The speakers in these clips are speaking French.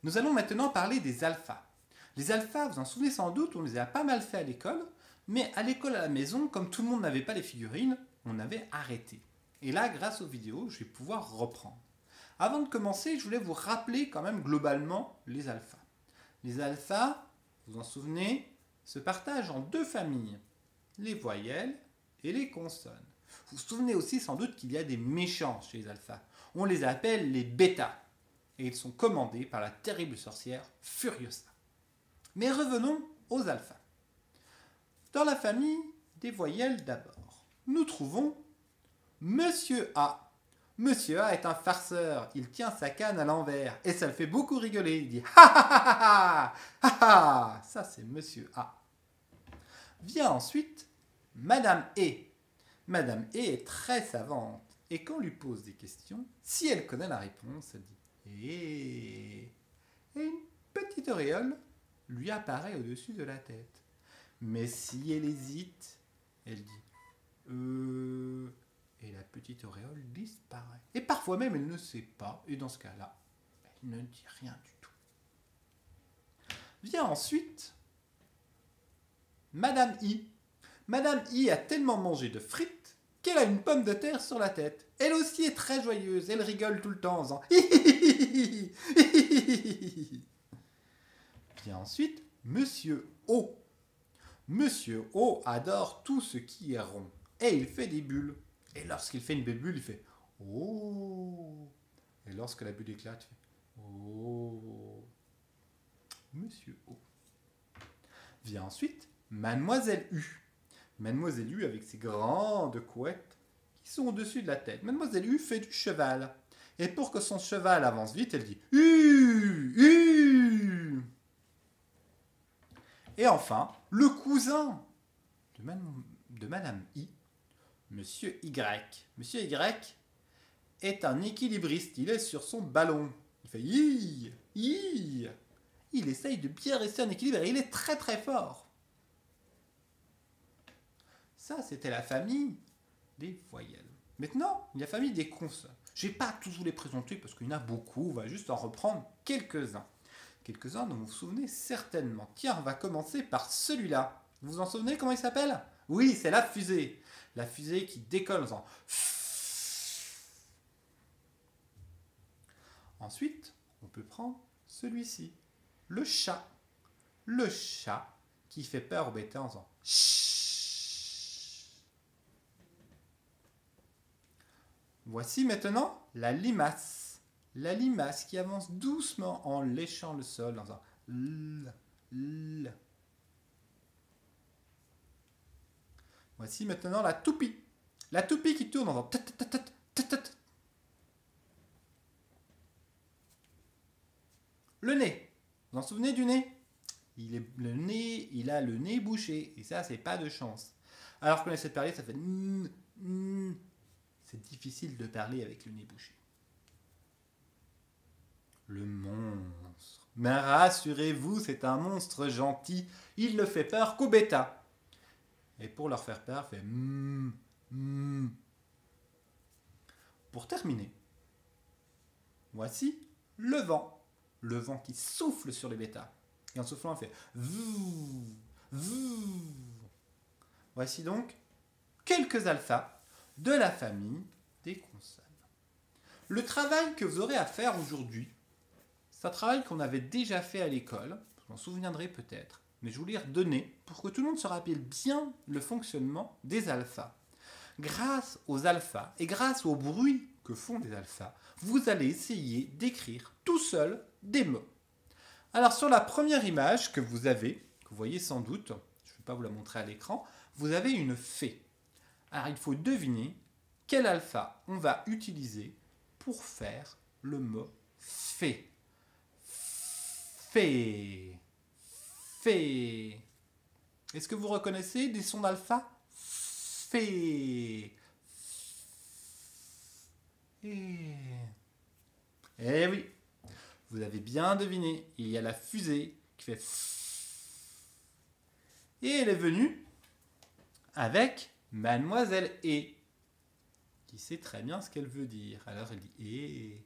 Nous allons maintenant parler des alphas. Les alphas, vous en souvenez sans doute, on les a pas mal fait à l'école, mais à l'école à la maison, comme tout le monde n'avait pas les figurines, on avait arrêté. Et là, grâce aux vidéos, je vais pouvoir reprendre. Avant de commencer, je voulais vous rappeler quand même globalement les alphas. Les alphas, vous en souvenez, se partagent en deux familles, les voyelles et les consonnes. Vous vous souvenez aussi sans doute qu'il y a des méchants chez les alphas. On les appelle les bêtas. Et ils sont commandés par la terrible sorcière Furiosa. Mais revenons aux alphas. Dans la famille des voyelles d'abord, nous trouvons Monsieur A. Monsieur A est un farceur, il tient sa canne à l'envers et ça le fait beaucoup rigoler. Il dit ha ha ha ha ha. Ça c'est Monsieur A. Vient ensuite Madame E. Madame E est très savante et quand on lui pose des questions, si elle connaît la réponse, elle dit et une petite auréole lui apparaît au-dessus de la tête. Mais si elle hésite, elle dit et la petite auréole disparaît. Et parfois même elle ne sait pas, et dans ce cas-là, elle ne dit rien du tout. Vient ensuite Madame I. Madame I a tellement mangé de frites qu'elle a une pomme de terre sur la tête. Elle aussi est très joyeuse, elle rigole tout le temps en faisant Vient ensuite Monsieur O. Monsieur O adore tout ce qui est rond et il fait des bulles. Et lorsqu'il fait une belle bulle, il fait oh. Et lorsque la bulle éclate, il fait oh. Monsieur O. Vient ensuite Mademoiselle U. Mademoiselle U avec ses grandes couettes qui sont au-dessus de la tête. Mademoiselle U fait du cheval. Et pour que son cheval avance vite, elle dit U. Et enfin, le cousin de Madame I, Monsieur Y. Monsieur Y est un équilibriste. Il est sur son ballon. Il fait yi. Il essaye de bien rester en équilibre et il est très très fort. Ça, c'était la famille des voyelles. Maintenant, il y a la famille des consonnes. Je ne vais pas tous vous les présenter parce qu'il y en a beaucoup. On va juste en reprendre quelques-uns. Quelques-uns dont vous vous souvenez certainement. Tiens, on va commencer par celui-là. Vous vous en souvenez comment il s'appelle ? Oui, c'est la fusée. La fusée qui décolle en faisant. Ensuite, on peut prendre celui-ci. Le chat. Le chat qui fait peur aux bêtas en faisant. Voici maintenant la limace. La limace qui avance doucement en léchant le sol en faisant l. Voici maintenant la toupie. La toupie qui tourne en faisant le nez. Vous vous en souvenez du nez ? Il a le nez bouché. Et ça, c'est pas de chance. Alors qu'on essaie de parler, ça fait c'est difficile de parler avec le nez bouché. Le monstre. Mais rassurez-vous, c'est un monstre gentil. Il ne fait peur qu'aux bêtas. Et pour leur faire peur, il fait Pour terminer, voici le vent. Le vent qui souffle sur les bêtas. Et en soufflant, il fait Voici donc quelques alphas de la famille des consonnes. Le travail que vous aurez à faire aujourd'hui, c'est un travail qu'on avait déjà fait à l'école, vous en souviendrez peut-être, mais je vous l'ai redonné pour que tout le monde se rappelle bien le fonctionnement des alphas. Grâce aux alphas et grâce au bruit que font les alphas, vous allez essayer d'écrire tout seul des mots. Alors sur la première image que vous voyez sans doute, je ne vais pas vous la montrer à l'écran, vous avez une fée. Alors il faut deviner quel alpha on va utiliser pour faire le mot fée. Fée. Fée. Est-ce que vous reconnaissez des sons d'alpha ? Fée. Eh oui, vous avez bien deviné, il y a la fusée qui fait et elle est venue avec Mademoiselle E, qui sait très bien ce qu'elle veut dire. Alors elle dit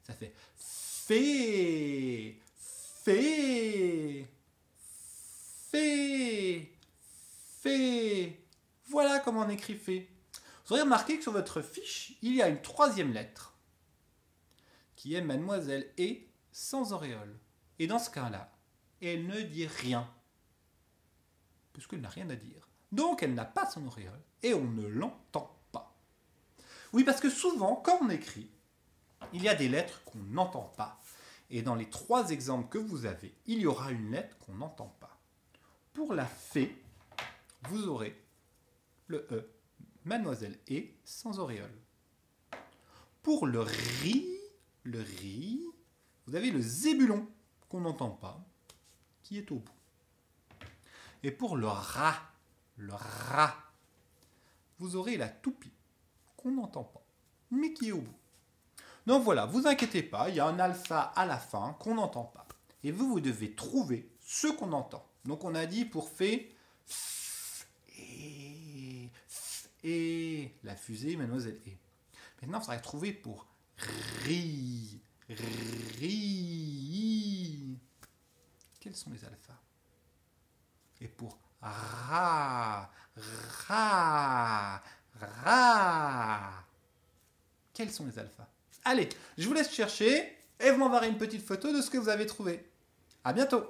ça fait fée, comment on écrit fait. Vous aurez remarqué que sur votre fiche, il y a une troisième lettre qui est mademoiselle E sans auréole. Et dans ce cas-là, elle ne dit rien, puisqu'elle n'a rien à dire. Donc elle n'a pas son auréole et on ne l'entend pas. Oui, parce que souvent, quand on écrit, il y a des lettres qu'on n'entend pas. Et dans les 3 exemples que vous avez, il y aura une lettre qu'on n'entend pas. Pour la fée, vous aurez le E, mademoiselle E sans auréole. Pour le riz, vous avez le zébulon qu'on n'entend pas, qui est au bout. Et pour le rat, vous aurez la toupie, qu'on n'entend pas, mais qui est au bout. Donc voilà, vous inquiétez pas, il y a un alpha à la fin qu'on n'entend pas. Et vous devez trouver ce qu'on entend. Donc on a dit pour fait, et la fusée, mademoiselle E. Maintenant, il faudrait trouver pour ri. Quels sont les alphas? Et pour ra. Quels sont les alphas? Allez, je vous laisse chercher et vous m'enverrez une petite photo de ce que vous avez trouvé. À bientôt!